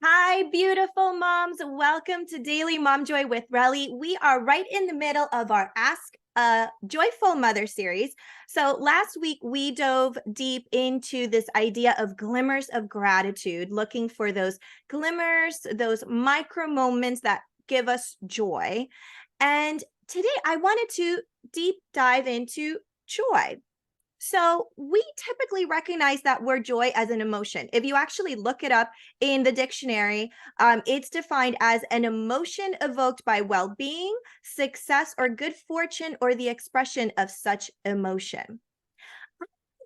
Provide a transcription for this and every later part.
Hi, beautiful moms. Welcome to Daily Mom Joy with Rellie. We are right in the middle of our Ask a Joyful Mother series. So, last week we dove deep into this idea of glimmers of gratitude, looking for those glimmers, those micro moments that give us joy. And today I wanted to deep dive into joy. So, we typically recognize that word joy as an emotion. If you actually look it up in the dictionary, it's defined as an emotion evoked by well being, success, or good fortune, or the expression of such emotion.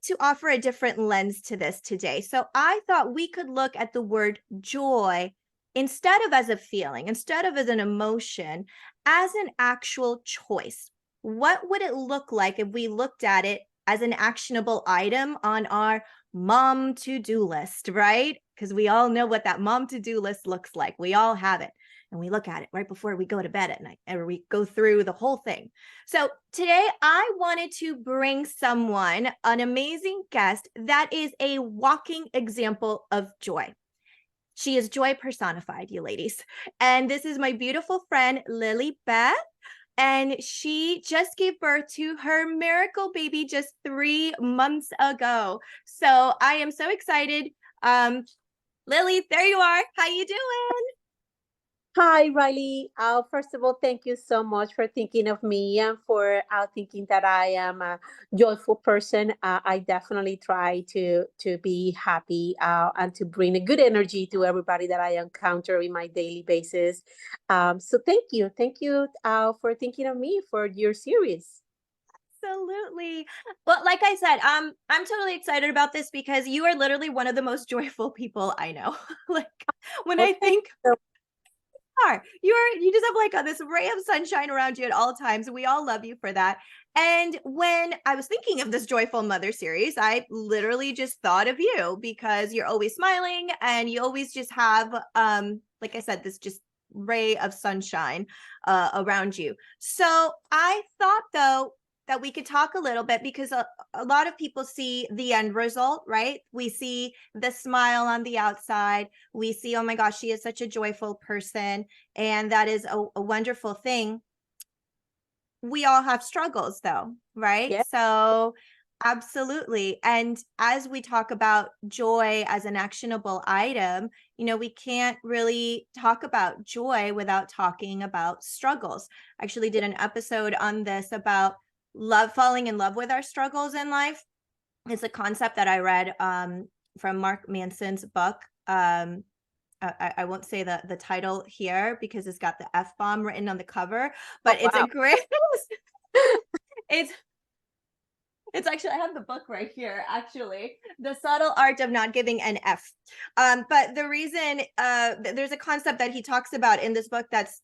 To offer a different lens to this today. So, I thought we could look at the word joy instead of as a feeling, instead of as an emotion, as an actual choice. What would it look like if we looked at it as an actionable item on our mom to-do list, right? Because we all know what that mom to-do list looks like. We all have it. And we look at it right before we go to bed at night, or we go through the whole thing. So today I wanted to bring someone, an amazing guest that is a walking example of joy. She is joy personified, you ladies. And this is my beautiful friend, Lilibeth. And she just gave birth to her miracle baby just 3 months ago. So I am so excited. Lily, there you are. How you doing? Hi, Riley. First of all, thank you so much for thinking of me and for thinking that I am a joyful person. I definitely try to be happy and to bring a good energy to everybody that I encounter in my daily basis. So thank you for thinking of me for your series. Absolutely. Well, like I said, I'm totally excited about this because you are literally one of the most joyful people I know. Like when I Okay. think So you just have like this ray of sunshine around you at all times. We all love you for that. And when I was thinking of this Joyful Mother series, I literally just thought of you because you're always smiling and you always just have like I said, this just ray of sunshine around you. So I thought though that we could talk a little bit because a lot of people see the end result, right? We see the smile on the outside. We see, oh my gosh, she is such a joyful person. And that is a wonderful thing. We all have struggles though, right? yeah, So absolutely. And as we talk about joy as an actionable item, we can't really talk about joy without talking about struggles. I actually did an episode on this about falling in love with our struggles in life. It's a concept that I read from Mark Manson's book. I won't say the title here because it's got the F bomb written on the cover, oh but it's a wow. great it's it's actually I have the book right here actually. The Subtle Art of Not Giving an F. But the reason there's a concept that he talks about in this book that's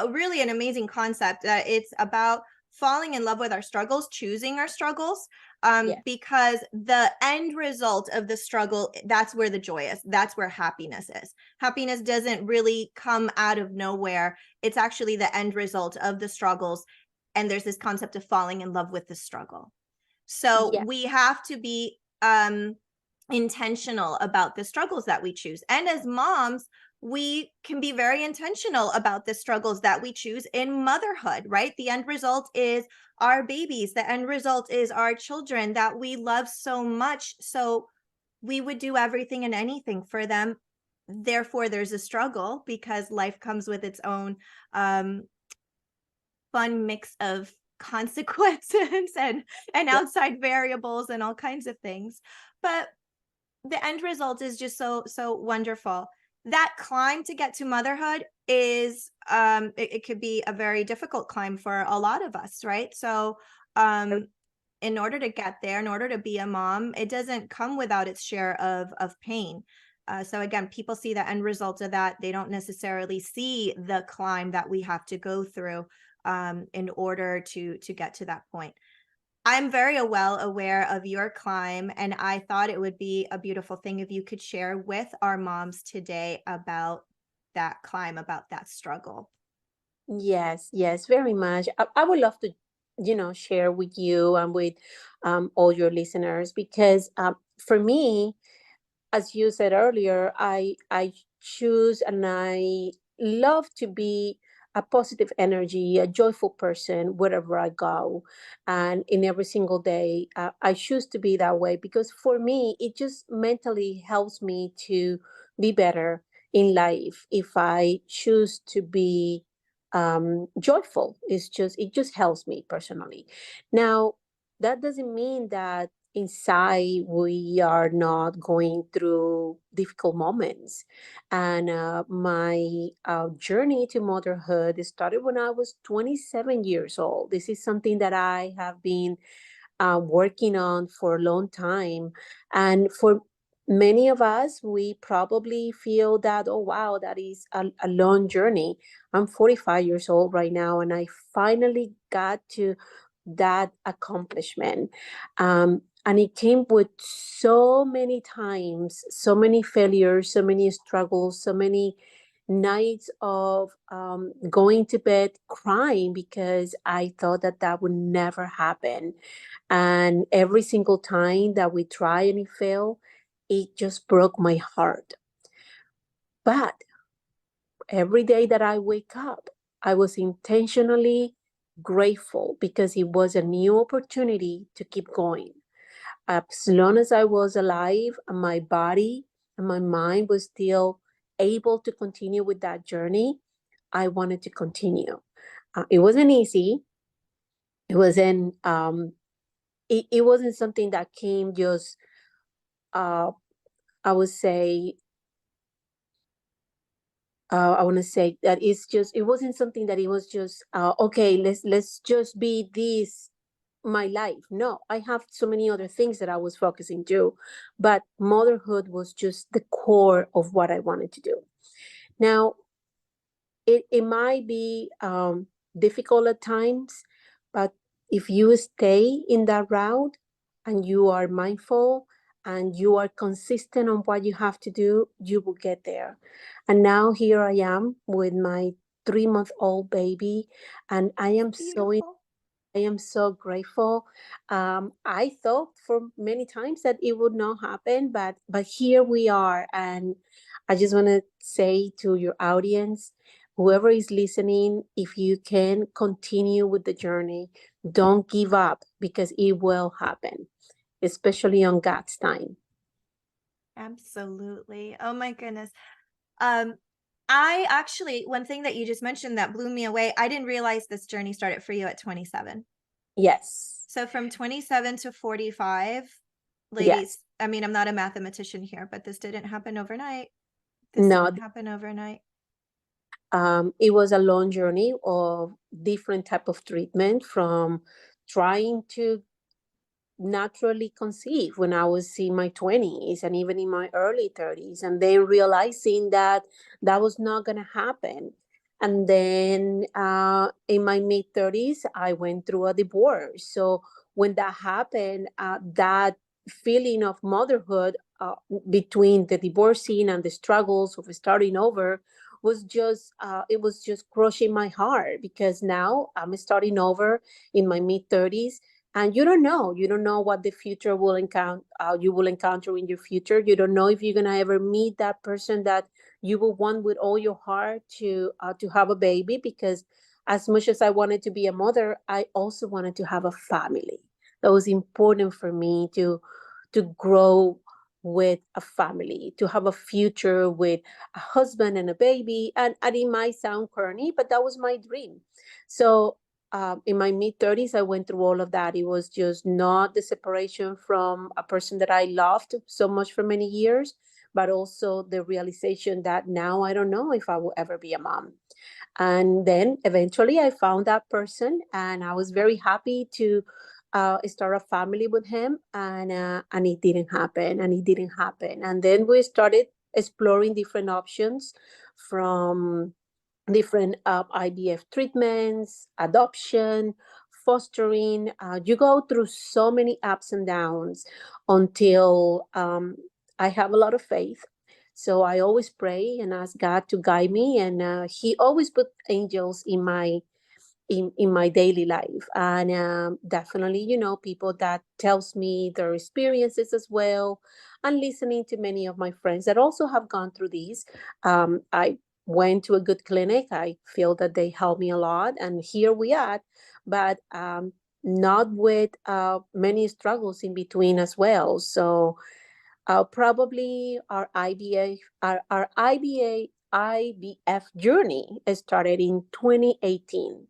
really an amazing concept that it's about falling in love with our struggles, choosing our struggles, Yeah, because the end result of the struggle, that's where the joy is. That's where happiness is. Happiness doesn't really come out of nowhere. It's actually the end result of the struggles. And there's this concept of falling in love with the struggle. So yeah, we have to be intentional about the struggles that we choose. And as moms, we can be very intentional about the struggles that we choose in motherhood, right? The end result is our babies. The end result is our children that we love so much. So we would do everything and anything for them. Therefore, there's a struggle because life comes with its own um, fun mix of consequences and yeah, outside variables and all kinds of things. But the end result is just so wonderful. That climb to get to motherhood is it could be a very difficult climb for a lot of us, right? So in order to get there, in order to be a mom, it doesn't come without its share of pain. So again, people see the end result of that. They don't necessarily see the climb that we have to go through in order to get to that point. I'm very well aware of your climb, and I thought it would be a beautiful thing if you could share with our moms today about that climb, about that struggle. yes, very much. I would love to, share with you and with all your listeners because for me, as you said earlier, I choose and I love to be a positive energy, a joyful person wherever I go, and in every single day, I choose to be that way because for me, it just mentally helps me to be better in life. If I choose to be joyful, it just helps me personally. Now, that doesn't mean that inside we are not going through difficult moments, and my journey to motherhood started when I was 27 years old. This is something that I have been working on for a long time. And for many of us, we probably feel that, oh, wow, that is a long journey. I'm 45 years old right now, and I finally got to that accomplishment. And it came with so many times, so many failures, so many struggles, so many nights of going to bed crying because I thought that that would never happen. And every single time that we try and it failed, it just broke my heart. But every day that I wake up, I was intentionally grateful because it was a new opportunity to keep going. As long as I was alive, my body and my mind was still able to continue with that journey, I wanted to continue. It wasn't easy. It wasn't. It wasn't something that came just. Uh, I would say. I want to say that it's just. It wasn't something that it was just. Okay, let's just be this my life. No, I have so many other things that I was focusing to, but motherhood was just the core of what I wanted to do. Now, it might be difficult at times, but if you stay in that route and you are mindful and you are consistent on what you have to do, you will get there. And now here I am with my 3 month old baby, and Beautiful. I am so grateful. I thought for many times that it would not happen, but here we are. And I just want to say to your audience, whoever is listening, if you can continue with the journey, don't give up because it will happen, especially on God's time. Absolutely. Oh my goodness. Um, I actually, one thing that you just mentioned that blew me away, I didn't realize this journey started for you at 27. Yes, So from 27 to 45, ladies, yes. I mean, I'm not a mathematician here, but this didn't happen overnight. This No, didn't happen overnight. it was a long journey of different type of treatment, from trying to naturally conceive when I was in my 20s and even in my early 30s, and then realizing that that was not going to happen. And then in my mid 30s, I went through a divorce. So when that happened, that feeling of motherhood, between the divorcing and the struggles of starting over, was just it was just crushing my heart, because now I'm starting over in my mid 30s, and you don't know what the future will encounter, you will encounter in your future. You don't know if you're gonna ever meet that person that you will want with all your heart to have a baby, because as much as I wanted to be a mother, I also wanted to have a family. That was important for me to grow with a family, to have a future with a husband and a baby. And it might sound corny, but that was my dream. So in my mid 30s, I went through all of that. It was just not the separation from a person that I loved so much for many years, but also the realization that now I don't know if I will ever be a mom. And then eventually I found that person, and I was very happy to start a family with him. And it didn't happen, and it didn't happen. And then we started exploring different options, from different IVF treatments, adoption, fostering. You go through so many ups and downs until I have a lot of faith. So I always pray and ask God to guide me, and He always put angels in my daily life. And definitely, people that tells me their experiences as well, and listening to many of my friends that also have gone through these. I went to a good clinic. I feel that they helped me a lot, and here we are. But not with many struggles in between as well. So probably our IVF journey started in 2018.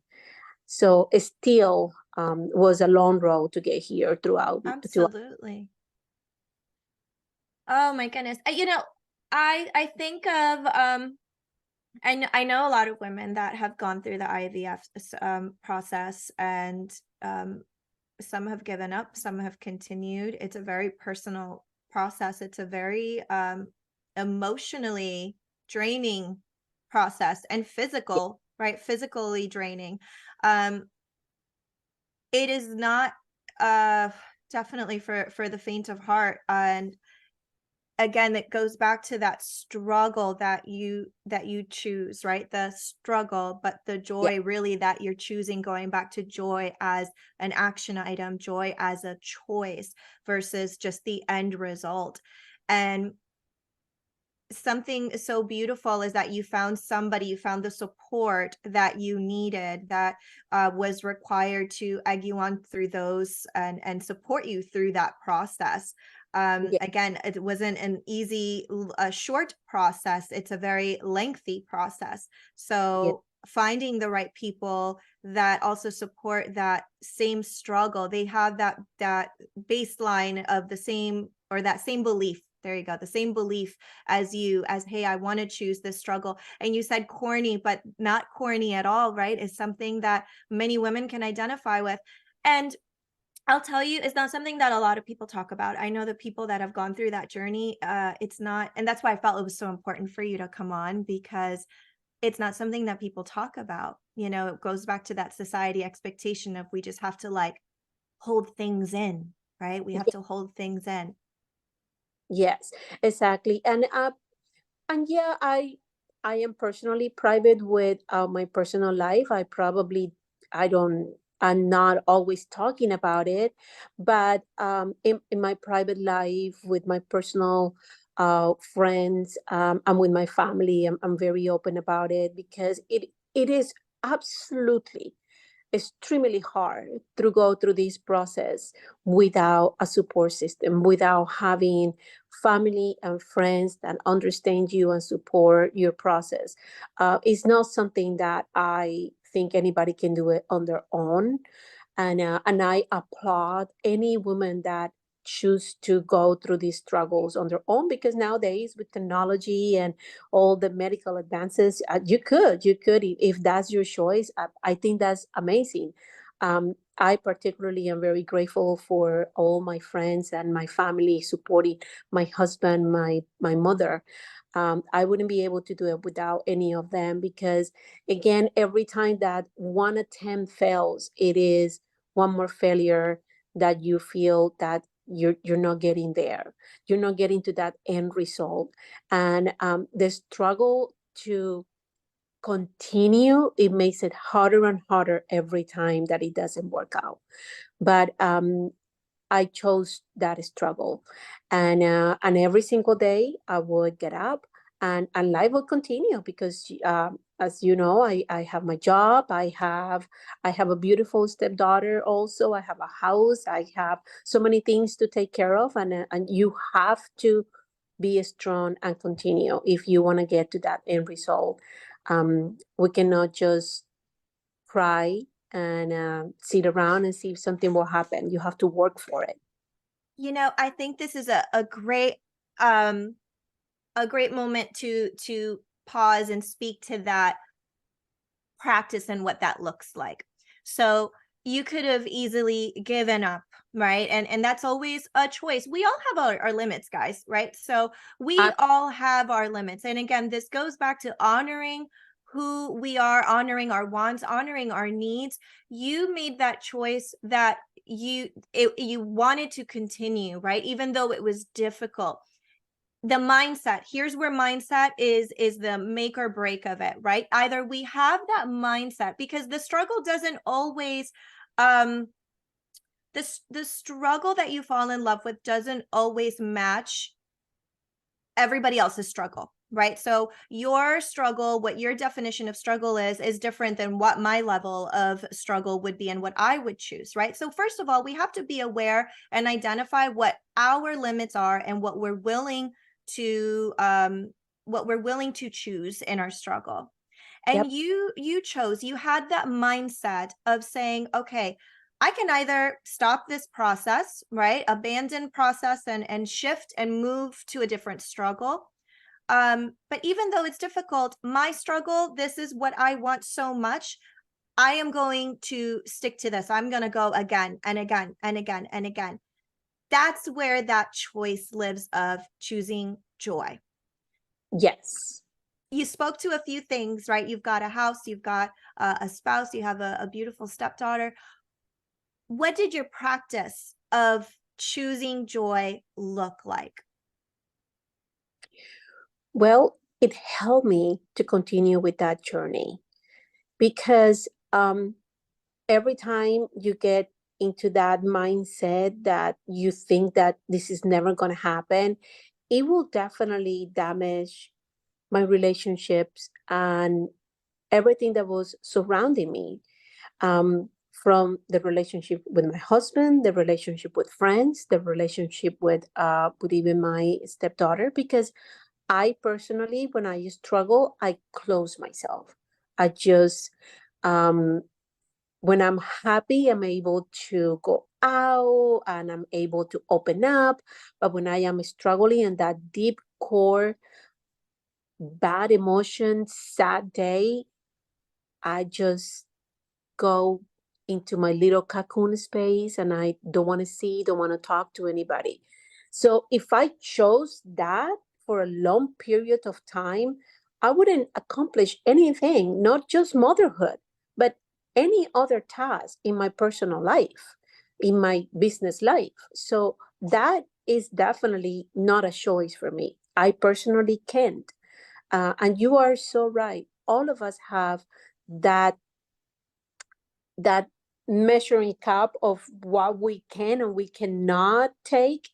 So it still was a long road to get here throughout. Absolutely. Oh my goodness. I think of I know a lot of women that have gone through the IVF process, and some have given up, some have continued. It's a very personal process. It's a very emotionally draining process, and physical, right? Physically draining. Um, it is not uh definitely for the faint of heart. And again, it goes back to that struggle that you choose, right? The struggle, but the Yeah, joy really that you're choosing, going back to joy as an action item, joy as a choice versus just the end result. And something so beautiful is that you found somebody, you found the support that you needed, that was required to egg you on through those, and support you through that process. yeah, Again, it wasn't an easy, a short process. It's a very lengthy process. yeah, So finding the right people that also support that same struggle, they have that baseline of the same, or that same belief. There you go. The same belief as you, as, hey, I want to choose this struggle. And you said corny, but not corny at all, right? Is something that many women can identify with. And I'll tell you, it's not something that a lot of people talk about. I know the people that have gone through that journey, it's not, and that's why I felt it was so important for you to come on, because it's not something that people talk about. It goes back to that society expectation of, we just have to like hold things in, right? We have yeah. to hold things in. Yes, exactly. And yeah, I am personally private with my personal life. I don't I'm not always talking about it, but in my private life with my personal friends, and with my family, I'm very open about it, because it is absolutely extremely hard to go through this process without a support system, without having family and friends that understand you and support your process. It's not something that I think anybody can do it on their own. And I applaud any woman that choose to go through these struggles on their own, because nowadays with technology and all the medical advances, you could if that's your choice. I think that's amazing. I particularly am very grateful for all my friends and my family supporting my husband, my mother. I wouldn't be able to do it without any of them, because again, every time that one attempt fails, it is one more failure that you feel that you're not getting there, you're not getting to that end result. And the struggle to continue, it makes it harder and harder every time that it doesn't work out. But I chose that struggle, and every single day I would get up, and life will continue, because as you know, I have my job, I have a beautiful stepdaughter, also I have a house, I have so many things to take care of, and you have to be strong and continue if you want to get to that end result. We cannot just cry and sit around and see if something will happen. You have to work for it. I think this is um a great moment to pause and speak to that practice and what that looks like. So you could have easily given up, right? And that's always a choice. We all have our limits, guys, right? So we I, all have our limits. And again, this goes back to honoring who we are, honoring our wants, honoring our needs. You made that choice that you wanted to continue, right? Even though it was difficult. the mindset, here's where mindset is the make or break of it, right? Either we have that mindset, because the struggle doesn't always the struggle that you fall in love with doesn't always match everybody else's struggle, right? So your struggle, what your definition of struggle is different than what my level of struggle would be and what I would choose, right? So first of all, we have to be aware and identify what our limits are and what we're willing to choose in our struggle. And Yep. you chose, you had that mindset of saying, okay, I can either stop this process, right? Abandon process and shift and move to a different struggle. But even though it's difficult, my struggle, this is what I want so much. I am going to stick to this. I'm going to go again and again and again and again. That's where that choice lives of choosing joy. Yes. You spoke to a few things, right? You've got a house, you've got a spouse, you have a beautiful stepdaughter. What did your practice of choosing joy look like? Well, it helped me to continue with that journey because every time you get into that mindset that you think that this is never going to happen, it will definitely damage my relationships and everything that was surrounding me. From the relationship with my husband, the relationship with friends, the relationship with even my stepdaughter, because I personally, when I struggle, I close myself. I just, um, when I'm happy, I'm able to go out and I'm able to open up. But when I am struggling in that deep core, bad emotion, sad day, I just go into my little cocoon space and I don't want to see, don't want to talk to anybody. So if I chose that for a long period of time, I wouldn't accomplish anything, not just motherhood, but any other task in my personal life, in my business life. So that is definitely not a choice for me. I personally can't. And you are so right. All of us have that that measuring cup of what we can and we cannot take.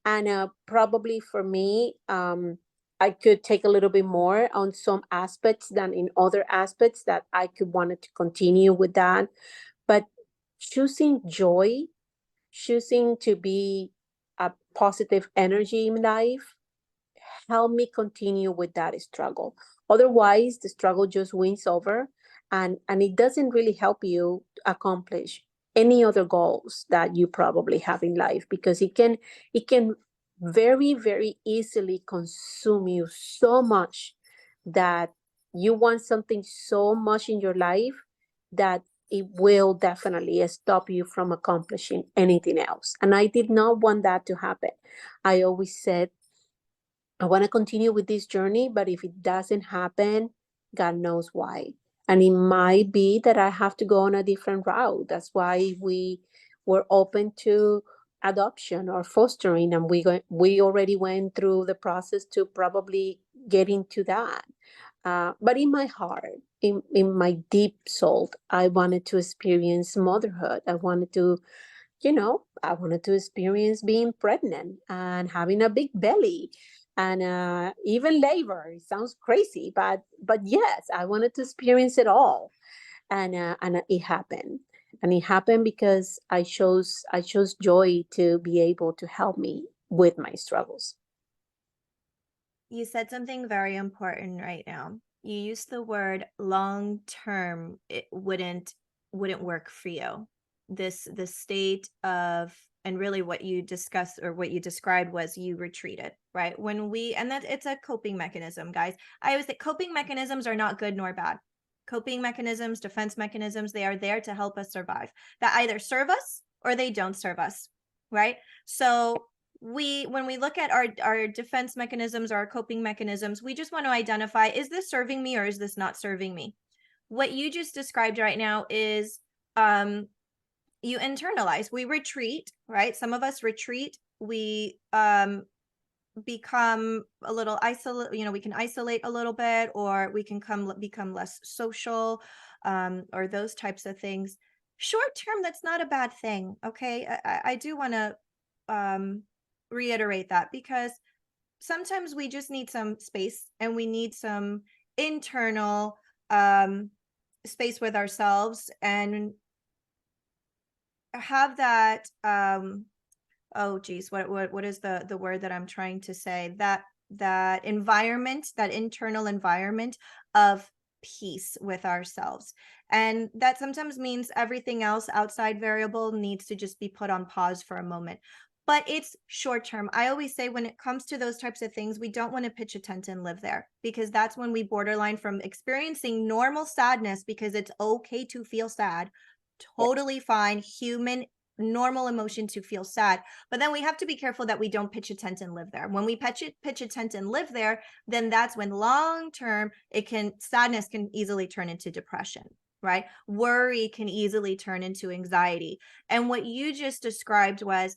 And probably for me, I could take a little bit more on some aspects than in other aspects that I could wanted to continue with that. But choosing joy, choosing to be a positive energy in life, help me continue with that struggle. Otherwise, the struggle just wins over and it doesn't really help you accomplish any other goals that you probably have in life because it can very, very easily consume you so much that you want something so much in your life that it will definitely stop you from accomplishing anything else. And I did not want that to happen. I always said I want to continue with this journey, but if it doesn't happen, God knows why. And it might be that I have to go on a different route. That's why we were open to adoption or fostering, and we already went through the process to probably get into that. But in my heart, in my deep soul, I wanted to experience motherhood. I wanted to experience being pregnant and having a big belly and even labor. It sounds crazy, but yes, I wanted to experience it all, and it happened. And it happened because I chose joy to be able to help me with my struggles. You said something very important right now. You used the word long term. It wouldn't work for you. The state of, and really what you discussed or what you described was you retreated, right? When we, and that it's a coping mechanism, guys. I always say coping mechanisms are not good nor bad. Coping mechanisms, defense mechanisms, they are there to help us survive. That either serve us or they don't serve us, right? So when we look at our defense mechanisms or our coping mechanisms, we just want to identify, is this serving me or is this not serving me? What you just described right now is you internalize, we retreat, right? Some of us retreat, we become a little isolate, we can isolate a little bit, or we can become less social, or those types of things. Short term, that's not a bad thing. Okay. I do want to um, reiterate that, because sometimes we just need some space, and we need some internal um, space with ourselves, and have that oh geez, what is the word that I'm trying to say, that environment, that internal environment of peace with ourselves. And that sometimes means everything else outside variable needs to just be put on pause for a moment. But it's short term. I always say, when it comes to those types of things, we don't want to pitch a tent and live there, because that's when we borderline from experiencing normal sadness, because it's okay to feel sad, totally fine, human, normal emotion to feel sad. But then we have to be careful that we don't pitch a tent and live there. When we pitch a tent and live there, then that's when long term sadness can easily turn into depression, right? Worry can easily turn into anxiety. And what you just described was,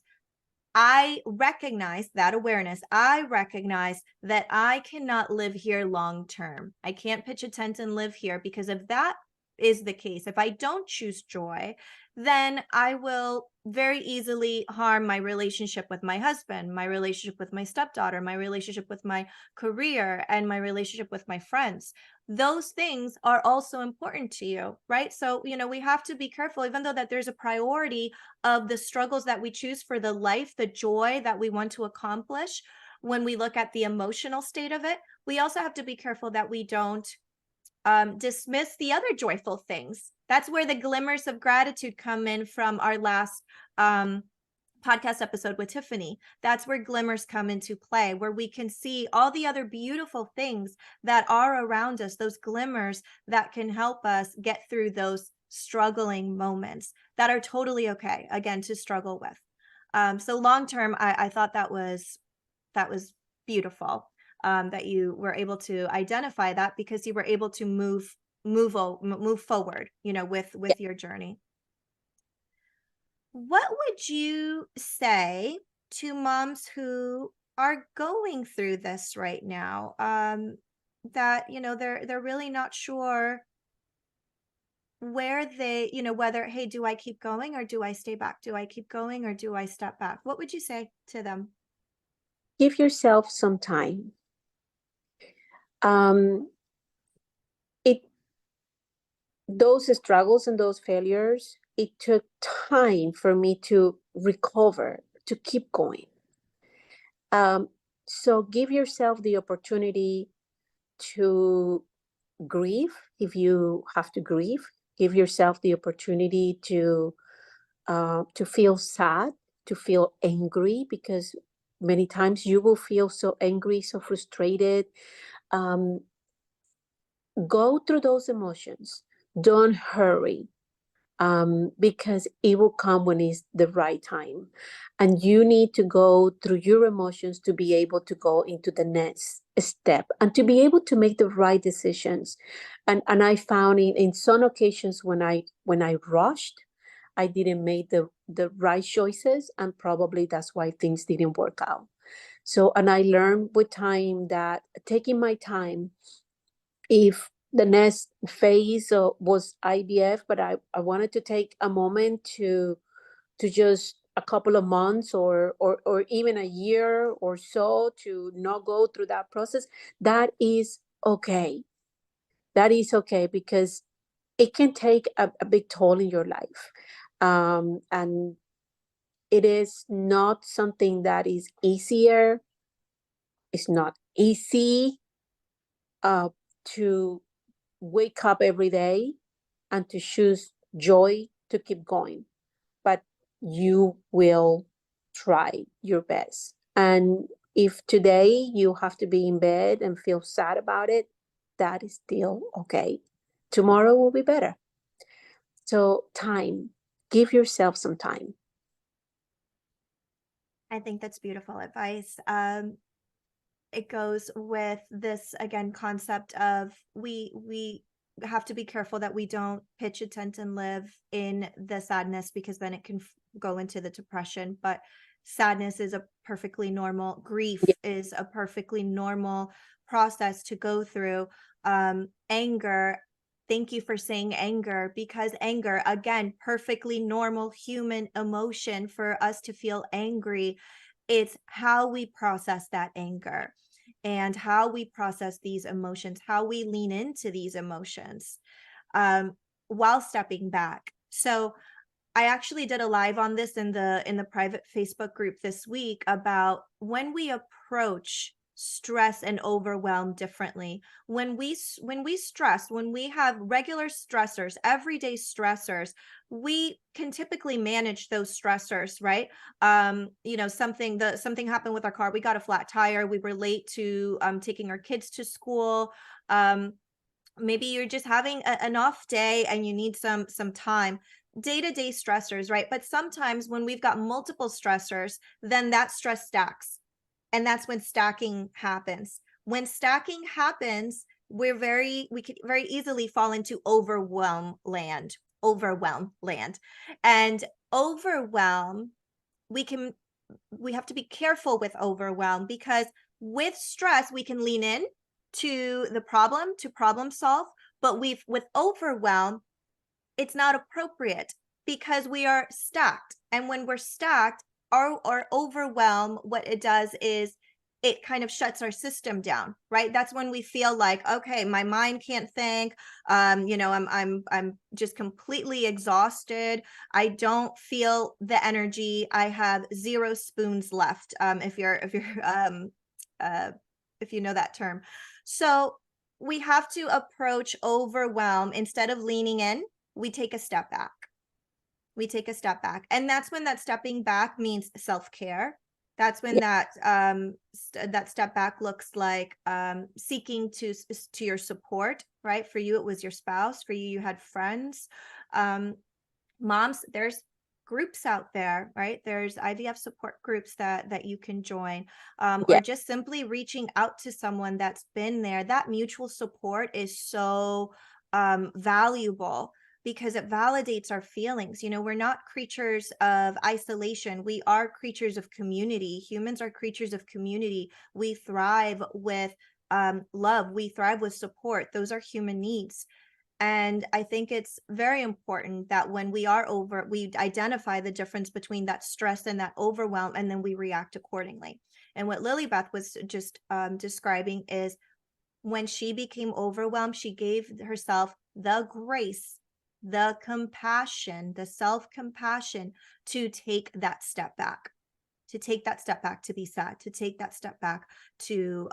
I recognize that awareness. I recognize that I cannot live here long term. I can't pitch a tent and live here, because if that is the case, if I don't choose joy, then I will very easily harm my relationship with my husband, my relationship with my stepdaughter, my relationship with my career, and my relationship with my friends. Those things are also important to you, right? So, we have to be careful, even though that there's a priority of the struggles that we choose for the life, the joy that we want to accomplish. When we look at the emotional state of it, we also have to be careful that we don't dismiss the other joyful things. That's where the glimmers of gratitude come in from our last podcast episode with Tiffany. That's where glimmers come into play, where we can see all the other beautiful things that are around us, those glimmers that can help us get through those struggling moments that are totally okay, again, to struggle with. So long term, I thought that was beautiful, that you were able to identify that, because you were able to move forward, with your journey. What would you say to moms who are going through this right now? That they're really not sure where whether, hey, do I keep going, or do I stay back? Do I keep going, or do I step back? What would you say to them? Give yourself some time. Um, it those struggles and those failures, it took time for me to recover, to keep going. Um, so give yourself the opportunity to grieve if you have to grieve. Give yourself the opportunity to feel sad, to feel angry, because many times you will feel so angry, so frustrated. Um, go through those emotions. Don't hurry, because it will come when it's the right time. And you need to go through your emotions to be able to go into the next step and to be able to make the right decisions. And I found in some occasions when I rushed, I didn't make the right choices, and probably that's why things didn't work out. So, and I learned with time that taking my time, if the next phase was IVF, but I wanted to take a moment to just a couple of months or even a year or so to not go through that process, that is okay. That is okay, because it can take a big toll in your life. And it is not something that is easier. It's not easy to wake up every day and to choose joy to keep going. But you will try your best. And if today you have to be in bed and feel sad about it, that is still okay. Tomorrow will be better. So, time, give yourself some time. I think that's beautiful advice. It goes with this, again, concept of we have to be careful that we don't pitch a tent and live in the sadness, because then it can go into the depression. But Sadness is a perfectly normal, grief Yeah. is a perfectly normal process to go through. Anger, thank you for saying anger, because anger, again, perfectly normal human emotion for us to feel angry. It's how we process that anger and how we process these emotions, how we lean into these emotions, while stepping back. So I actually did a live on this in the private Facebook group this week about when we approach stress and overwhelm differently. When we stress, when we have regular stressors, everyday stressors, we can typically manage those stressors, right? You know, something happened with our car, we got a flat tire, we were late to taking our kids to school. Maybe you're just having an off day and you need some time, day-to-day stressors, right? But sometimes when we've got multiple stressors, then that stress stacks, and that's when stacking happens. When stacking happens, we could very easily fall into overwhelm land. And overwhelm, we can we have to be careful with overwhelm, because with stress we can lean in to the problem, to problem solve, but with overwhelm, it's not appropriate because we are stacked. And when we're stacked, our overwhelm, what it does is it kind of shuts our system down, right? That's when we feel like, okay, my mind can't think. You know, I'm just completely exhausted. I don't feel the energy. I have zero spoons left. Uh, if you know that term. So we have to approach overwhelm, instead of leaning in, we take a step back. We take a step back. And that's when that stepping back means self-care. That's when Yeah. that step back looks like seeking to your support, right? For you, it was your spouse. For you, you had friends. Moms, there's groups out there, right? There's IVF support groups that you can join, or Yeah. just simply reaching out to someone that's been there. That mutual support is so valuable, because it validates our feelings. You know, we're not creatures of isolation. We are creatures of community. Humans are creatures of community. We thrive with love. We thrive with support. Those are human needs. And I think it's very important that when we identify the difference between that stress and that overwhelm, and then we react accordingly. And what Lilibeth was just describing is, when she became overwhelmed, she gave herself the grace, the compassion, the self-compassion to take that step back, to take that step back, to be sad, to take that step back, to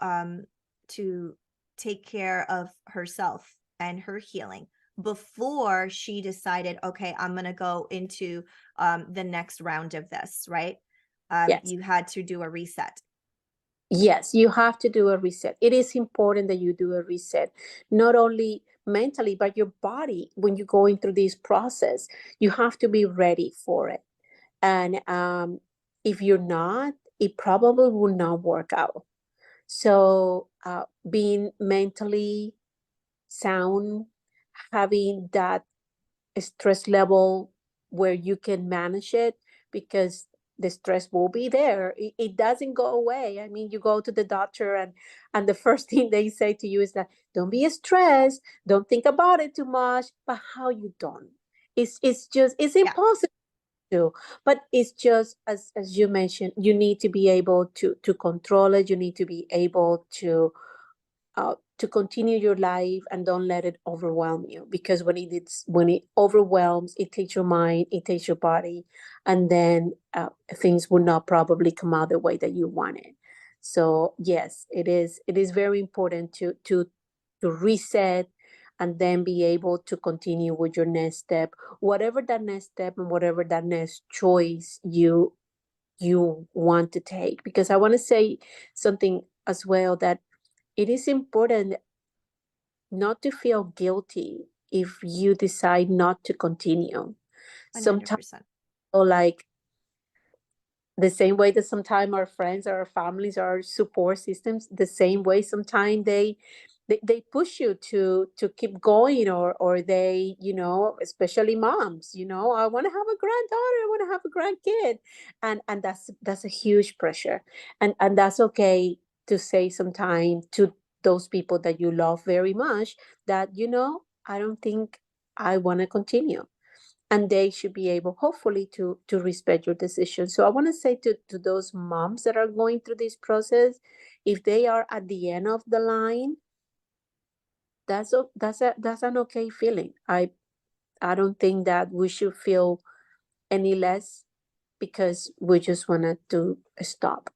take care of herself and her healing, before she decided, okay, I'm going to go into the next round of this, right? Yes. You had to do a reset. Yes, you have to do a reset. It is important that you do a reset, not only mentally, but your body. When you're going through this process, you have to be ready for it. And if you're not, it probably will not work out. So, being mentally sound, having that stress level where you can manage it, because the stress will be there. It doesn't go away. I mean, you go to the doctor, and the first thing they say to you is that don't be stressed, don't think about it too much. But how you don't? It's just it's Yeah, impossible to. But it's just as you mentioned, you need to be able to control it. You need to be able to continue your life, and don't let it overwhelm you, because when it overwhelms, it takes your mind, it takes your body, and then things will not probably come out the way that you wanted. So yes, it is very important to reset, and then be able to continue with your next step, whatever that next step and whatever that next choice you want to take. Because I want to say something as well, that it is important not to feel guilty if you decide not to continue. Sometimes, 100%. or like the same way that sometimes our friends or our families are support systems, the same way sometimes they push you to keep going, or they, especially moms, I want to have a granddaughter, I want to have a grandkid, and that's a huge pressure, and that's okay to say sometime to those people that you love very much that, I don't think I want to continue, and they should be able, hopefully, to respect your decision. So I want to say to those moms that are going through this process, if they are at the end of the line, that's an okay feeling. I don't think that we should feel any less because we just wanted to stop.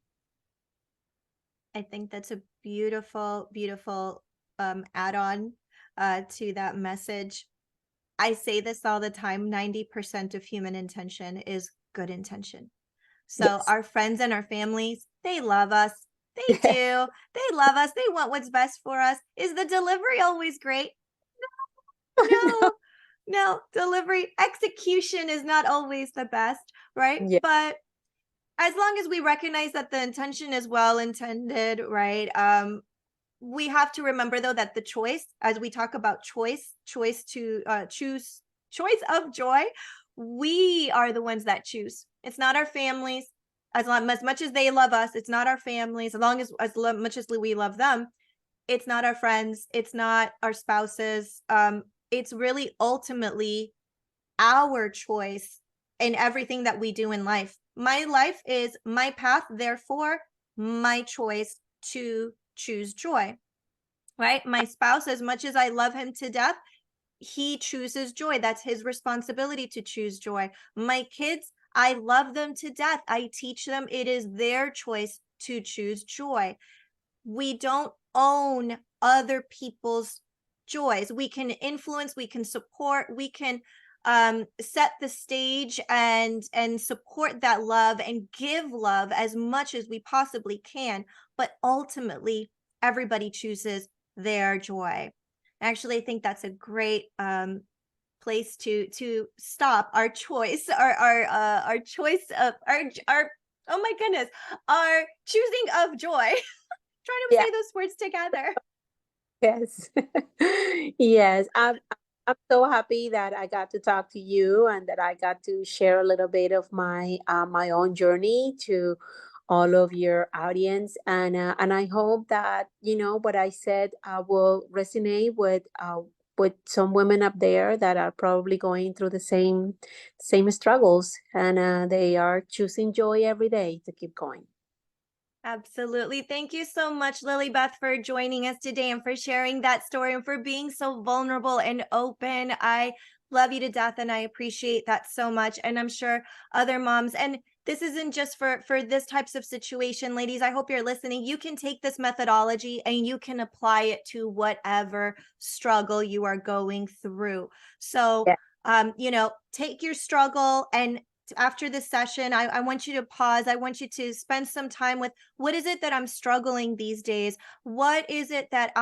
I think that's a beautiful, beautiful add-on to that message. I say this all the time, 90% of human intention is good intention. So Yes. our friends and our families, they love us. They do. They love us. They want what's best for us. Is the delivery always great? No. No, no. Delivery execution is not always the best, right? Yeah. But as long as we recognize that the intention is well intended, right? We have to remember though that the choice, as we talk about choice to choose, choice of joy, we are the ones that choose. It's not our families. As much as they love us, it's not our families. As much as we love them, it's not our friends. It's not our spouses. It's really ultimately our choice in everything that we do in life. My life is my path, therefore my choice to choose joy, right? My spouse, as much as I love him to death, he chooses joy. That's his responsibility to choose joy. My kids, I love them to death. I teach them it is their choice to choose joy. We don't own other people's joys. We can influence, we can support, we can set the stage and support that love and give love as much as we possibly can, but ultimately everybody chooses their joy. Actually, I think that's a great place to stop our choice, our choice of our oh my goodness, our choosing of joy. Trying to Yeah. say those words together. Yes. Yes. I'm so happy that I got to talk to you and that I got to share a little bit of my own journey to all of your audience, and I hope that what I said will resonate with some women up there that are probably going through the same struggles, and they are choosing joy every day to keep going. Absolutely. Thank you so much, Lilibeth, for joining us today and for sharing that story and for being so vulnerable and open. I love you to death and I appreciate that so much. And I'm sure other moms, and this isn't just for this types of situation, ladies. I hope you're listening. You can take this methodology and you can apply it to whatever struggle you are going through. So, Yeah. take your struggle and after this session, I want you to pause. I want you to spend some time with what is it that I'm struggling these days? What is it that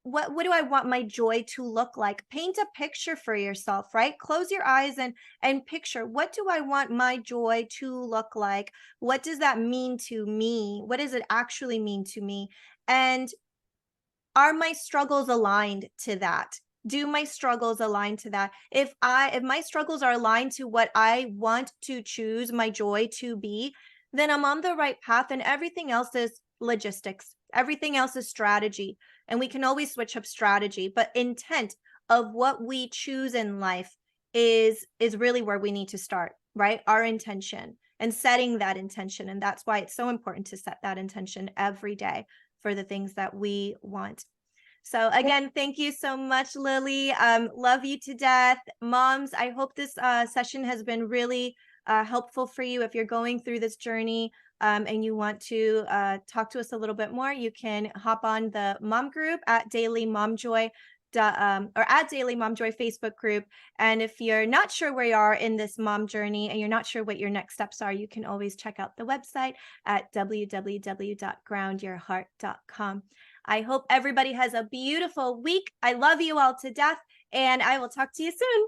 what do I want my joy to look like? Paint a picture for yourself, right? Close your eyes and picture, what do I want my joy to look like? What does that mean to me? What does it actually mean to me? And are my struggles aligned to that? Do my struggles align to that? If my struggles are aligned to what I want to choose my joy to be, then I'm on the right path and everything else is logistics. Everything else is strategy. And we can always switch up strategy, but intent of what we choose in life is really where we need to start, right? Our intention and setting that intention. And that's why it's so important to set that intention every day for the things that we want. So again, thank you so much, Lily. Love you to death. Moms, I hope this session has been really helpful for you. If you're going through this journey and you want to talk to us a little bit more, you can hop on the mom group at Daily Mom Joy. Or at Daily Mom Joy Facebook group. And if you're not sure where you are in this mom journey and you're not sure what your next steps are, you can always check out the website at www.groundyourheart.com. I hope everybody has a beautiful week. I love you all to death, and I will talk to you soon.